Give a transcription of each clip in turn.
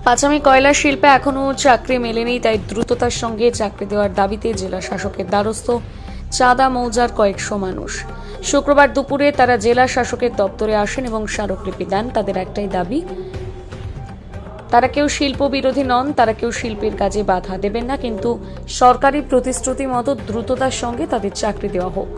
পাঁচামি কয়লা শিল্পে এখনও চাকরি মেলেনি, তাই দ্রুততার সঙ্গে চাকরি দেওয়ার দাবিতে জেলা শাসকের দ্বারস্থ চাঁদা মৌজার কয়েকশো মানুষ। শুক্রবার দুপুরে তারা জেলা শাসকের দপ্তরে আসেন এবং স্মারকলিপি দেন। তাদের একটাই দাবি, তারা কেউ শিল্প বিরোধী নন, তারা কেউ শিল্পের কাজে বাধা দেবেন না, কিন্তু সরকারি প্রতিশ্রুতি মতো দ্রুততার সঙ্গে তাদের চাকরি দেওয়া হোক।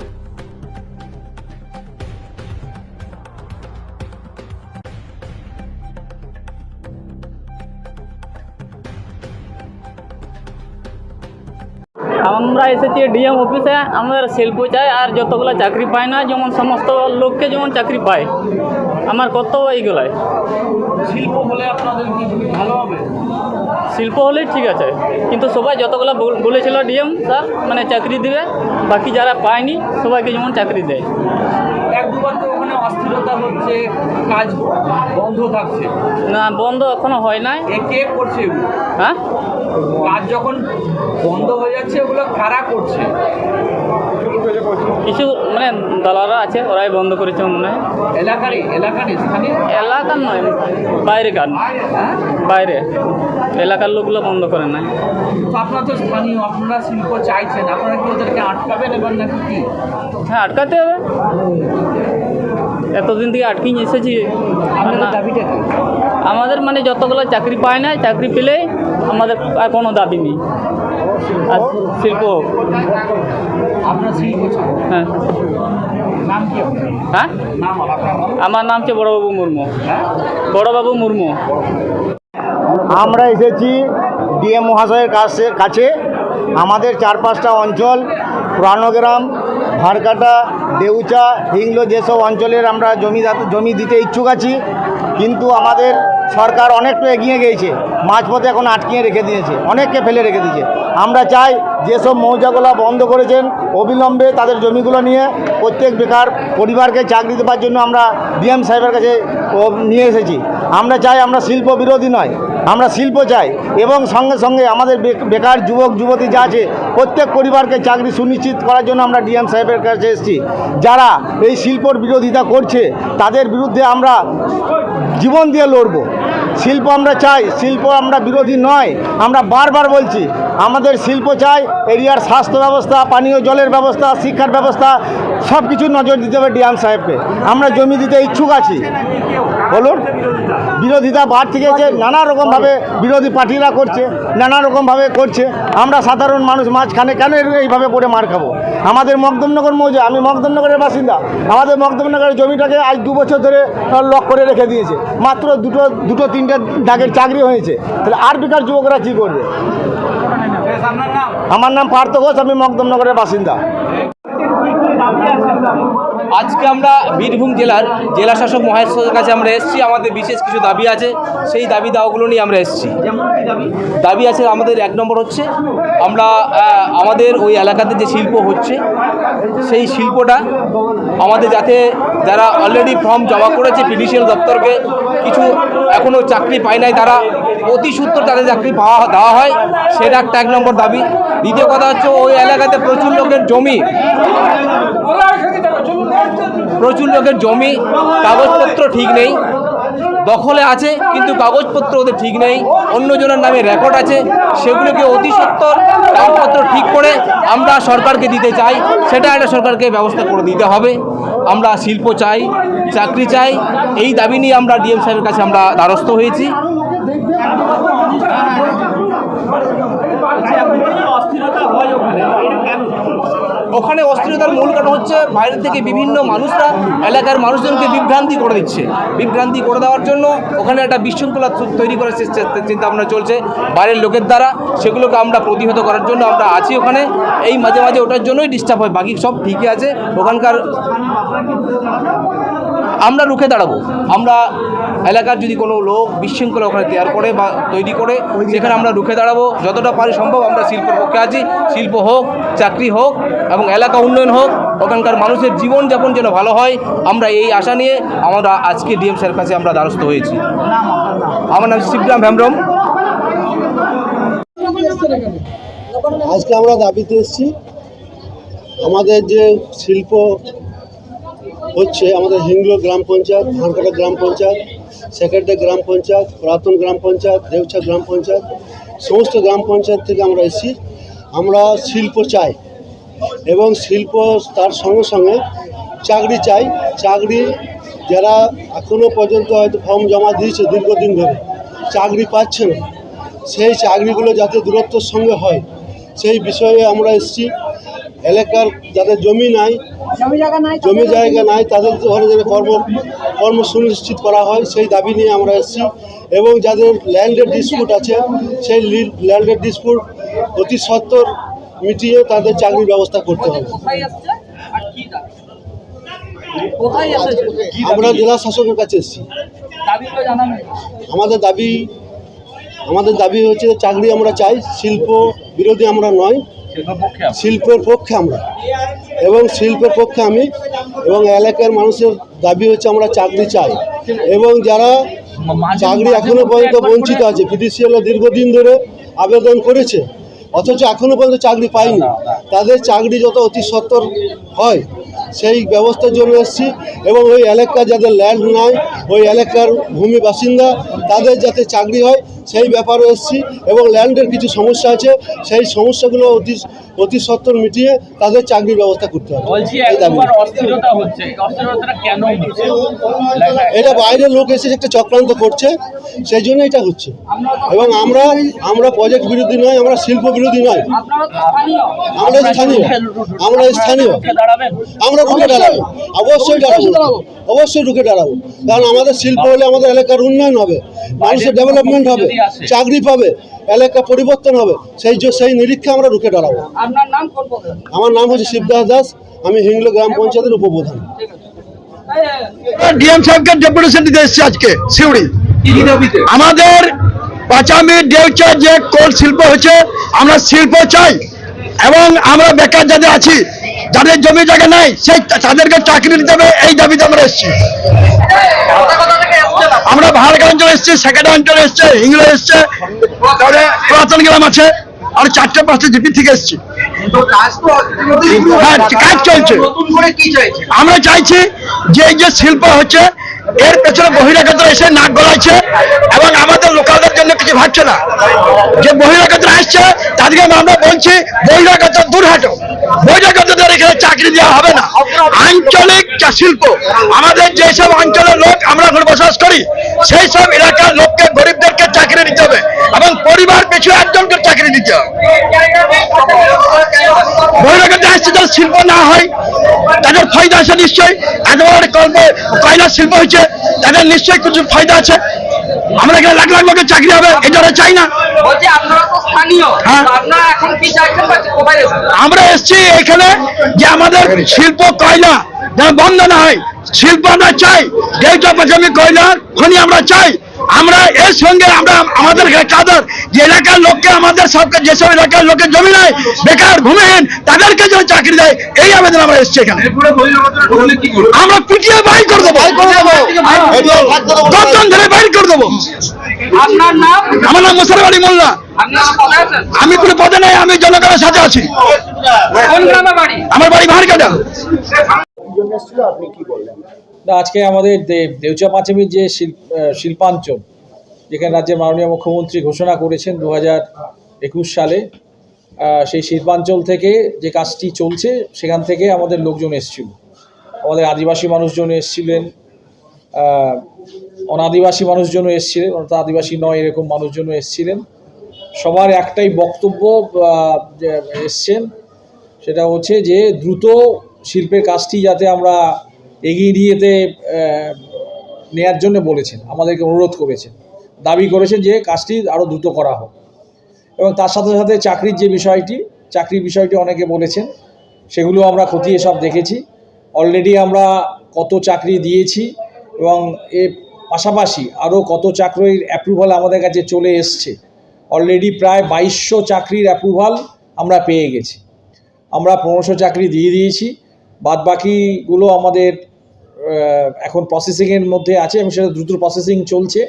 আমরা এসেছি ডিএম অফিসে। আমাদের শিল্প চাই, আর যতগুলো চাকরি পায় না, যেমন সমস্ত লোককে যেমন চাকরি পায়, আমার কর্তব্য এইগুলাই। শিল্প হলে আপনাদের কি ভালো হবে? শিল্প হলেই ঠিক আছে, কিন্তু সবাই যতগুলো বলেছিল ডিএম স্যার, মানে চাকরি দিবে, বাকি যারা পায়নি সবাইকে যেমন চাকরি দেয়। এক দুবার তো ওখানে অস্থিরতা হচ্ছে, কাজ বন্ধ থাকছে। না, বন্ধ এখনো হয় নাই। কে করছে এগুলো? হ্যাঁ, কাজ যখন বন্ধ হয়ে যাচ্ছে ওগুলো কারা করছে? কিছু মানে দালালরা আছে, ওরাই বন্ধ করেছে মনে হয়। এলাকারই স্থানীয়? এলাকার নয়, বাইরে কার, হ্যাঁ, বাইরে এলাকার লোকগুলো বন্ধ করে নাই। তো আপনারা তো স্থানীয়, আপনারা শিল্প চাইছেন, আপনারা কি ওদেরকে আটকাবেন এবার নাকি কি? হ্যাঁ, আটকাতে হবে। এতদিন থেকে আটকিয়ে এসেছি। আপনাদের দাবিটা কি? আমাদের মানে যতগুলো চাকরি পায় না, চাকরি পেলেই আমাদের আর কোনো দাবি নেই। আর শিল্প হোক। আপনার শিল্প চান? হ্যাঁ। নাম কি আপনার? হ্যাঁ, নাম আপনার? আমার নাম হচ্ছে বড়বাবু মুর্মু। হ্যাঁ, বড়বাবু মুর্মু। আমরা এসেছি ডিএম মহাশয়ের কাছে। আমাদের 4-5টা অঞ্চল, পুরানোগ্রাম, ভারকাটা, দেউচা, হিংলো, যেসব অঞ্চলের আমরা জমি দিতে ইচ্ছুক আছি, কিন্তু আমাদের সরকার অনেকটা এগিয়ে গিয়েছে, মাঝপথে এখন আটকিয়ে রেখে দিয়েছে, অনেককে ফেলে রেখে দিয়েছে। আমরা চাই যেসব মৌজাগুলো বন্ধ করেছেন অবিলম্বে তাদের জমিগুলো নিয়ে প্রত্যেক বেকার পরিবারকে চাকরি দেওয়ার জন্য আমরা ডিএম সাহেবের কাছে নিয়ে এসেছি। আমরা চাই, আমরা শিল্প বিরোধী নয়, আমরা শিল্প চাই, এবং সঙ্গে সঙ্গে আমাদের বেকার যুবক যুবতী যা আছে প্রত্যেক পরিবারকে চাকরি সুনিশ্চিত করার জন্য আমরা ডিএম সাহেবের কাছে এসেছি। যারা এই শিল্পর বিরোধিতা করছে তাদের বিরুদ্ধে আমরা জীবন দিয়ে লড়ব। শিল্প আমরা চাই, শিল্প আমরা বিরোধী নয়। আমরা বারবার বলছি আমাদের শিল্প চাই, এরিয়ার স্বাস্থ্য ব্যবস্থা, পানীয় জলের ব্যবস্থা, শিক্ষার ব্যবস্থা সব কিছু নজর দিতে হবে ডিএম সাহেবকে। আমরা জমি দিতে ইচ্ছুক আছি। বলুন, বিরোধিতা বাড়তে গেছে, নানা রকমভাবে বিরোধী পার্টিরা করছে, নানা রকমভাবে করছে। আমরা সাধারণ মানুষ মাঝখানে কেন এইভাবে পড়ে মার খাবো? আমাদের মকদমনগর মৌজা, আমি মকদমনগরের বাসিন্দা, আমাদের মকদমনগরের জমিটাকে আজ 2 বছর ধরে লক করে রেখে দিয়েছে। মাত্র দুটো তিনটে দাগের চাকরি হয়েছে, তাহলে আর বেকার যুবকরা কী করবে? আমার নাম পার্থ ঘোষ, আমি মকদমনগরের বাসিন্দা। আজকে আমরা বীরভূম জেলা শাসক মহাশয়ের কাছে আমরা এসেছি। আমাদের বিশেষ কিছু দাবি আছে, সেই দাবি দাওয়াগুলো নিয়ে আমরা এসেছি। দাবি আছে আমাদের 1 নম্বর হচ্ছে আমরা আমাদের ওই এলাকাতে যে শিল্প হচ্ছে সেই শিল্পটা আমাদের যাতে যারা অলরেডি ফর্ম জমা করেছে পিডিসিএল দপ্তরকে, কিছু এখনও চাকরি পায় নাই, তারা অতি সত্বর তাদের চাকরি দেওয়া হয়, সেটা একটা 1 নম্বর দাবি। দ্বিতীয় কথা হচ্ছে ওই এলাকাতে প্রচুর লোকের জমি কাগজপত্র ঠিক নেই, দখলে আছে কিন্তু কাগজপত্র ওদের ঠিক নেই, অন্যজনের নামে রেকর্ড আছে, সেগুলোকে অতি সত্বর কাগজপত্র ঠিক করে আমরা সরকারকে দিতে চাই। সেটা একটা সরকারকে ব্যবস্থা করে দিতে হবে। আমরা শিল্প চাই, চাকরি চাই, এই দাবি নিয়ে আমরা ডিএম সাহেবের কাছে আমরা দ্বারস্থ হয়েছি। ওখানে অস্থিরতার মূল কারণ হচ্ছে বাইরে থেকে বিভিন্ন মানুষরা এলাকার মানুষজনকে বিভ্রান্তি করে দিচ্ছে। বিভ্রান্তি করে দেওয়ার জন্য ওখানে একটা বিশৃঙ্খলা তৈরি করার চিন্তা ভাবনা চলছে বাইরের লোকের দ্বারা। সেগুলোকে আমরা প্রতিহত করার জন্য আমরা আছি ওখানে। এই মাঝে মাঝে ওটার জন্যই ডিস্টার্ব হয়, বাকি সব ঠিকই আছে। ওখানকার আমরা রুখে দাঁড়াবো। আমরা এলাকার যদি কোনো লোক বিশৃঙ্খলা ওখানে করে বা তৈরি করে, সেখানে আমরা রুখে দাঁড়াবো। যতটা পারি সম্ভব আমরা শিল্পের পক্ষে আছি। শিল্প হোক, চাকরি হোক এবং এলাকা উন্নয়ন হোক, ওখানকার মানুষের জীবনযাপন যেন ভালো হয়, আমরা এই আশা নিয়ে আমরা আজকে ডিএম স্যারের কাছে আমরা দ্বারস্থ হয়েছি। আমার নাম শিবরাম হেমব্রম। আজকে আমরা দাবিতে এসেছি, আমাদের যে শিল্প হচ্ছে আমাদের হিংলো গ্রাম পঞ্চায়েত, ভানকাটা গ্রাম পঞ্চায়েত সেকেন্ডে গ্রাম পঞ্চায়েত, পুরাতন গ্রাম পঞ্চায়েত, দেউচা গ্রাম পঞ্চায়েত, সমস্ত গ্রাম পঞ্চায়েত থেকে আমরা এসেছি। আমরা শিল্প চাই এবং শিল্প তার সঙ্গে সঙ্গে চাকরি চাই। চাকরি যারা এখনও পর্যন্ত হয়তো ফর্ম জমা দিয়েছে দীর্ঘদিন ধরে, চাকরি পাচ্ছে না, সেই চাকরিগুলো যাতে দূরত্বের সঙ্গে হয় সেই বিষয়ে আমরা এসেছি। এলাকার যাদের জমি জায়গা নাই তাদের ঘরে যেন কর্ম সুনিশ্চিত করা হয় সেই দাবি নিয়ে আমরা এসেছি। এবং যাদের ল্যান্ডের ডিসপিউট আছে সেই ল্যান্ডের ডিসপিউট অতি সত্বর মিটিয়ে তাদের চাকরির ব্যবস্থা করতে হবে। আমরা জেলা শাসকের কাছে এসেছি। আমাদের দাবি হচ্ছে চাকরি আমরা চাই, শিল্প বিরোধী আমরা নয়, শিল্পের পক্ষে আমরা এবং শিল্পের পক্ষে আমি এবং এলাকার মানুষের দাবি হচ্ছে আমরা চাকরি চাই। এবং যারা চাকরি এখনো পর্যন্ত বঞ্চিত আছে, পিডিসিএলে দীর্ঘদিন ধরে আবেদন করেছে অথচ এখনো পর্যন্ত চাকরি পায়নি, তাদের চাকরি যত অতি সত্বর হয় সেই ব্যবস্থার জন্য এসেছি। এবং ওই এলাকা যাদের ল্যান্ড নাই, ওই এলাকার ভূমি বাসিন্দা, তাদের যাতে চাকরি হয় সেই ব্যাপারে এসেছি। এবং ল্যান্ডের কিছু সমস্যা আছে, সেই সমস্যাগুলো অতি সত্বর মিটিয়ে তাদের চাকরির ব্যবস্থা করতে হবে। এটা বাইরের লোক এসে একটা চক্রান্ত করছে, সেই জন্য এটা হচ্ছে। এবং আমরা প্রজেক্ট বিরোধী নয়, আমরা শিল্প বিরোধী নয়, আমরা স্থানীয় আমরা রুখে দাঁড়াবো, অবশ্যই রুখে দাঁড়াবো। কারণ আমাদের শিল্প হলে আমাদের এলাকার উন্নয়ন হবে, মানুষের ডেভেলপমেন্ট হবে, চাকরি পাবে, এলাকা পরিবর্তন হবে, সেই নিরীক্ষে আমরা রুখে দাঁড়াবো। আমার নাম হচ্ছে শিবদাস দাস, আমি হিংলো গ্রাম পঞ্চায়েতের উপপ্রধান। ডিএম সাহেবকে ডেপুটেশন দিতে এসেছি আজকে সিউড়ি। আমাদের পাঁচামি দেউচা যে কোল শিল্প হচ্ছে, আমরা শিল্প চাই এবং আমরা বেকার যাদের আছি, যাদের জমি জায়গা নাই, সেই তাদেরকে চাকরি দিতে হবে, এই দাবিতে আমরা এসেছি। আমরা ভারগা অঞ্চলে এসেছি, সেকেন্ড অঞ্চলে এসছে, হিংলো এসছে, তারপরে পুরাতন গ্রাম আছে, আর 4-5টা জিপি থেকে এসেছি। হ্যাঁ, কাজ চলছে। আমরা চাইছি যে এই যে শিল্প হচ্ছে এর পেছনে বহিরাগতরা এসে নাক গলাইছে এবং আমাদের লোকালদের জন্য কিছু ভাবছে না। যে বহিরাগতরা আসছে তাদেরকে আমরা বলছি বহিরাগত দূর হাঁটো, বহিরাগতদের এখানে চাকরি দেওয়া হবে না। আঞ্চলিক শিল্প, আমাদের যেসব অঞ্চলের লোক আমরা বসবাস করি সেই সব এলাকার লোককে, গরিবদেরকে চাকরি দিতে হবে এবং পরিবার পিছু একজনকে চাকরি দিতে হবে। বহিরাগত আসছে যারা শিল্প না হয় তাদের ফায়দা আছে নিশ্চয়ই। এত বড় কয়লা শিল্প হয়েছে, তাদের নিশ্চয়ই কিছু ফায়দা আছে। আমরা এখানে লাখ লাখ লোকের চাকরি হবে, এটা চাই না। আমরা এসছি এখানে যে আমাদের শিল্প কয়লা যেন বন্ধ না হয়, শিল্প আমরা চাই। দেউচা পাঁচামি কয়লা খনি আমরা চাই। আমরা এর সঙ্গে আমরা আমাদের কাদের যে এলাকার লোককে, আমাদের সবকে যেসব এলাকার লোকের জমি নাই, বেকার ভূমিহীন, তাদেরকে যেন চাকরি দেয়, এই আবেদন আমরা এসছি এখানে। আমরা পিটিয়ে বাইর করে দেবো, দশজন ধরে বাইর করে দেবো। আমার নাম মোশাররফ আলী মোল্লা। আমি কোনো পদে নেই, আমি জনগণের সাথে আছি। আমার বাড়ি ভারকাটা। আজকে আমাদের দেউচা পাঁচামির যে শিল্পাঞ্চল, যেখানে রাজ্যের মাননীয় মুখ্যমন্ত্রী ঘোষণা করেছেন 2021 সালে, সেই শিল্পাঞ্চল থেকে যে কাজটি চলছে সেখান থেকে আমাদের লোকজন এসেছিল। আমাদের আদিবাসী মানুষজন এসেছিলেন, অনাদিবাসী মানুষজনও এসেছিলেন, অর্থাৎ আদিবাসী নয় এরকম মানুষজনও এসেছিলেন। সবার একটাই বক্তব্য এসছেন, সেটা হচ্ছে যে দ্রুত শিল্পের কাজটি যাতে আমরা এগিয়ে নেওয়ার জন্য বলেছেন, আমাদেরকে অনুরোধ করেছেন, দাবি করেছেন যে কাজটি আরও দ্রুত করা হোক। এবং তার সাথে সাথে চাকরির বিষয়টি অনেকে বলেছেন, সেগুলো আমরা খতিয়ে সব দেখেছি। অলরেডি আমরা কত চাকরি দিয়েছি এবং এর পাশাপাশি আরও কত চাকরির অ্যাপ্রুভাল আমাদের কাছে চলে এসছে। অলরেডি প্রায় 2200 চাকরির অ্যাপ্রুভাল আমরা পেয়ে গেছি। আমরা 1500 চাকরি দিয়ে দিয়েছি, বাদ বাকিগুলো আমাদের এখন প্রসেসিংয়ের মধ্যে আছে এবং সেটা দ্রুত প্রসেসিং চলছে।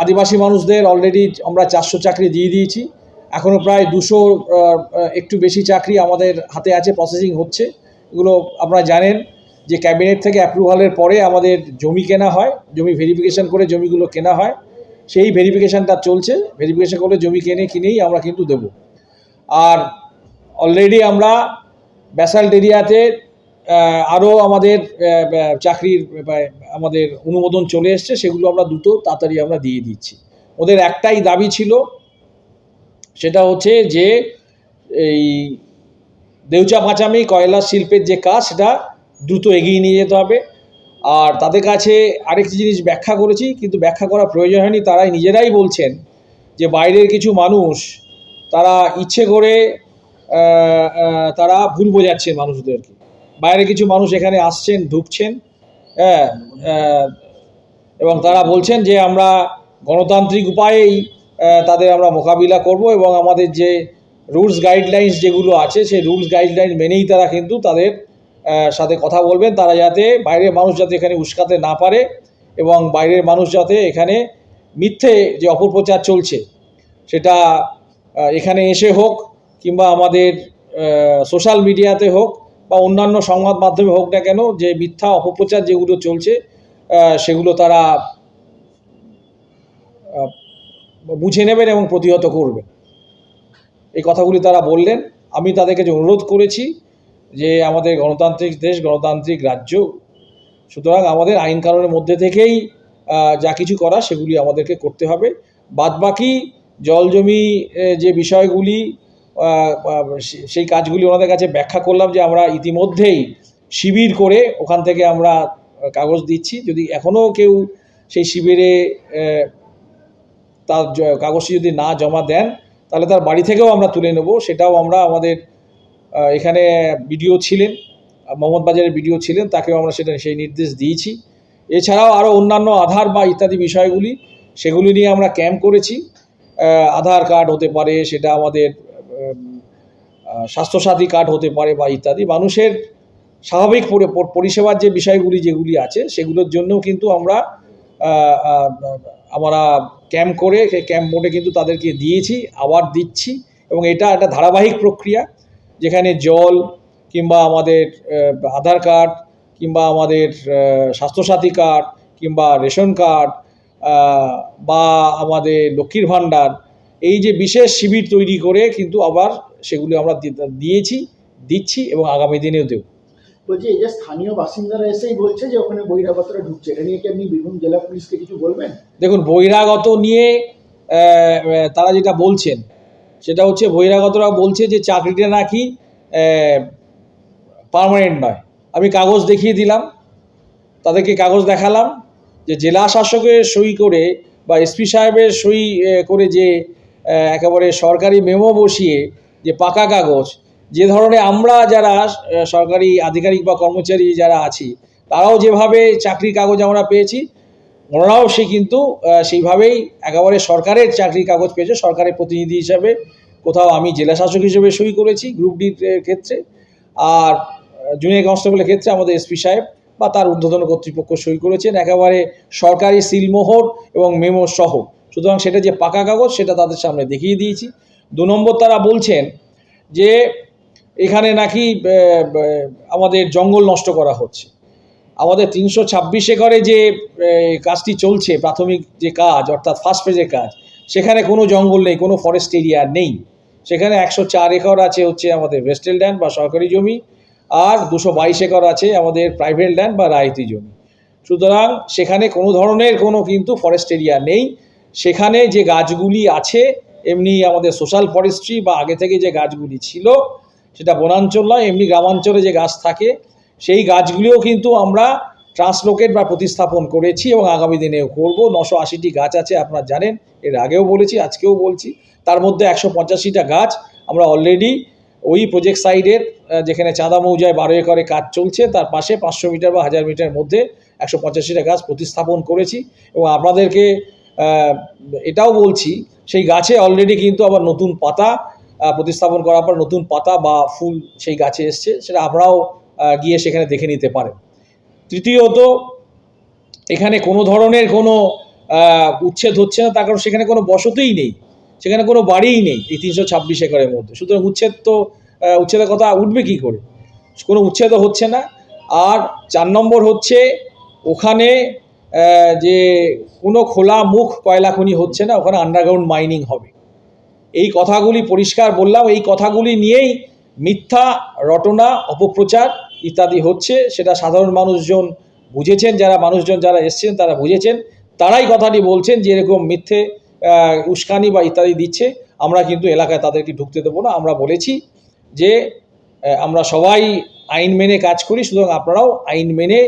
আদিবাসী মানুষদের অলরেডি আমরা 400 চাকরি দিয়ে দিয়েছি, এখনও প্রায় 200 একটু বেশি চাকরি আমাদের হাতে আছে, প্রসেসিং হচ্ছে। এগুলো আপনারা জানেন যে ক্যাবিনেট থেকে অ্যাপ্রুভালের পরে আমাদের জমি কেনা হয়, জমি ভেরিফিকেশন করে জমিগুলো কেনা হয়, সেই ভেরিফিকেশানটা চলছে। ভেরিফিকেশান করে জমি কিনেই আমরা কিন্তু দেব। আর অলরেডি আমরা ব্যাসাল্ট এরিয়াতে আরও আমাদের চাকরির আমাদের অনুমোদন চলে এসছে, সেগুলো আমরা দ্রুত তাড়াতাড়ি আমরা দিয়ে দিচ্ছি। ওদের একটাই দাবি ছিল, সেটা হচ্ছে যে এই দেউচা পাঁচামি কয়লা শিল্পের যে কাজ সেটা দ্রুত এগিয়ে নিয়ে যেতে হবে। আর তাদের কাছে আরেকটি জিনিস ব্যাখ্যা করেছি, কিন্তু ব্যাখ্যা করার প্রয়োজন হয়নি, তারাই নিজেরাই বলছেন যে বাইরের কিছু মানুষ তারা ইচ্ছে করে তারা ভুল বোঝাচ্ছেন মানুষদেরকে। বাইরে কিছু মানুষ এখানে আসছেন, ঢুকছেন, এবং তারা বলছেন যে আমরা গণতান্ত্রিক উপায়েই তাদের আমরা মোকাবিলা করব, এবং আমাদের যে রুলস গাইডলাইন্স যেগুলো আছে সেই রুলস গাইডলাইন মেনেই তারা কিন্তু তাদের সাথে কথা বলবেন, তারা যাতে বাইরের মানুষ যাতে এখানে উস্কাতে না পারে, এবং বাইরের মানুষ যাতে এখানে মিথ্যে যে অপপ্রচার চলছে সেটা এখানে এসে হোক কিংবা আমাদের সোশ্যাল মিডিয়াতে হোক বা অন্যান্য সংবাদ মাধ্যমে হোক না কেন, যে মিথ্যা অপপ্রচার যেগুলো চলছে সেগুলো তারা বুঝে নেবেন এবং প্রতিহত করবেন। এই কথাগুলি তারা বললেন। আমি তাদেরকে যে অনুরোধ করেছি যে আমাদের গণতান্ত্রিক দেশ, গণতান্ত্রিক রাজ্য, সুতরাং আমাদের আইন কানুনের মধ্যে থেকেই যা কিছু করা সেগুলি আমাদেরকে করতে হবে। বাদবাকি জল জমি যে বিষয়গুলি সেই কাজগুলি ওনাদের কাছে ব্যাখ্যা করলাম যে আমরা ইতিমধ্যেই শিবির করে ওখান থেকে আমরা কাগজ দিচ্ছি। যদি এখনও কেউ সেই শিবিরে তার কাগজটি যদি না জমা দেন তাহলে তার বাড়ি থেকেও আমরা তুলে নেব। সেটাও আমরা আমাদের এখানে বিডিও ছিলেন, মোহাম্মদবাজারের বিডিও ছিলেন, তাকেও আমরা সেই নির্দেশ দিয়েছি। এছাড়াও আরও অন্যান্য আধার বা ইত্যাদি বিষয়গুলি সেগুলি নিয়ে আমরা ক্যাম্প করেছি। আধার কার্ড হতে পারে, সেটা আমাদের স্বাস্থ্যসাথী কার্ড হতে পারে বা ইত্যাদি মানুষের স্বাভাবিক পরিষেবার যে বিষয়গুলি যেগুলি আছে সেগুলোর জন্যও কিন্তু আমরা ক্যাম্প করে সেই ক্যাম্প মোডে কিন্তু তাদেরকে দিয়েছি, আবার দিচ্ছি। এবং এটা একটা ধারাবাহিক প্রক্রিয়া, যেখানে জল কিংবা আমাদের আধার কার্ড কিংবা আমাদের স্বাস্থ্যসাথী কার্ড কিংবা রেশন কার্ড বা আমাদের লক্ষ্মীর ভাণ্ডার, এই যে বিশেষ শিবির তৈরি করে কিন্তু আবার সেগুলি আমরা দিচ্ছি এবং আগামী দিনেও দেব। বলছি, এই যে স্থানীয় বাসিন্দারা এসেই বলছে যে ওখানে বহিরাগতরা ঢুকছে, এটা নিয়ে কি আপনি বীরভূম জেলা পুলিশকে কিছু বলবেন? দেখুন, বহিরাগত নিয়ে তারা যেটা বলছেন সেটা হচ্ছে, বহিরাগতরা বলছে যে চাকরিটা নাকি পার্মানেন্ট নয়। আমি কাগজ দেখিয়ে দিলাম, তাদেরকে কাগজ দেখালাম যে জেলা শাসকের সই করে বা এসপি সাহেবের সই করে যে একেবারে সরকারি মেমো বসিয়ে যে পাকা কাগজ, যে ধরনের আমরা যারা সরকারি আধিকারিক বা কর্মচারী যারা আছি তারাও যেভাবে চাকরির কাগজ আমরা পেয়েছি, ওনারাও কিন্তু সেইভাবেই একেবারে সরকারের চাকরির কাগজ পেয়েছে। সরকারের প্রতিনিধি হিসাবে কোথাও আমি জেলা শাসক হিসেবে সই করেছি গ্রুপ ডির ক্ষেত্রে, আর জুনিয়র কনস্টেবলের ক্ষেত্রে আমাদের এসপি সাহেব বা তার ঊর্ধ্বতন কর্তৃপক্ষ সই করেছেন, একেবারে সরকারি সিলমোহর এবং মেমো সহ। সুতরাং সেটা যে পাকা কাগজ সেটা তাদের সামনে দেখিয়ে দিয়েছি। 2 নম্বর, তারা বলছেন যে এখানে নাকি আমাদের জঙ্গল নষ্ট করা হচ্ছে। আমাদের 326 একরে যে কাজটি চলছে, প্রাথমিক যে কাজ অর্থাৎ ফার্স্ট ফেজের কাজ, সেখানে কোনো জঙ্গল নেই, কোনো ফরেস্ট এরিয়া নেই। সেখানে 104 একর আছে হচ্ছে আমাদের ভেস্টেল ল্যান্ড বা সরকারি জমি, আর 222 একর আছে আমাদের প্রাইভেট ল্যান্ড বা রায়তি জমি। সুতরাং সেখানে কোনো ধরনের কোনো কিন্তু ফরেস্ট এরিয়া নেই। সেখানে যে গাছগুলি আছে এমনি আমাদের সোশ্যাল ফরেস্ট্রি বা আগে থেকে যে গাছগুলি ছিল সেটা বনাঞ্চল নয়, এমনি গ্রামাঞ্চলে যে গাছ থাকে সেই গাছগুলিও কিন্তু আমরা ট্রান্সলোকেট বা প্রতিস্থাপন করেছি এবং আগামী দিনেও করব। 980টি গাছ আছে, আপনারা জানেন, এর আগেও বলেছি, আজকেও বলছি। তার মধ্যে 185টা গাছ আমরা অলরেডি ওই প্রজেক্ট সাইডের যেখানে চাঁদা মৌজায় 12 একরে কাজ চলছে তার পাশে 500 মিটার বা 1000 মিটারের মধ্যে 185টা গাছ প্রতিস্থাপন করেছি। এবং আপনাদেরকে এটাও বলছি, সেই গাছে অলরেডি কিন্তু আবার নতুন পাতা প্রতিস্থাপন করার পর নতুন পাতা বা ফুল সেই গাছে এসছে, সেটা আপনারাও গিয়ে সেখানে দেখে নিতে পারেন। তৃতীয়ত, এখানে কোনো ধরনের কোনো উচ্ছেদ হচ্ছে না, তার কারণ সেখানে কোনো বসতিই নেই, সেখানে কোনো বাড়িই নেই এই 326 একরের মধ্যে। সুতরাং উচ্ছেদের কথা উঠবে কী করে? কোনো উচ্ছেদও হচ্ছে না। আর 4 নম্বর হচ্ছে ওখানে যে কোনো খোলা মুখ কয়লা খনি হচ্ছে না, ওখানে আন্ডারগ্রাউন্ড মাইনিং হবে। এই কথাগুলি পরিষ্কার বললাম, এই কথাগুলি নিয়েই মিথ্যা রটনা, অপপ্রচার ইত্যাদি হচ্ছে। সেটা সাধারণ মানুষজন বুঝেছেন, মানুষজন যারা এসছেন তারা বুঝেছেন, তারাই কথাটি বলছেন যে এরকম মিথ্যে উস্কানি বা ইত্যাদি দিচ্ছে। আমরা কিন্তু এলাকায় তাদেরকে ঢুকতে দেবো না। আমরা বলেছি যে আমরা সবাই আইন মেনে কাজ করি, সুতরাং আপনারাও আইন মেনে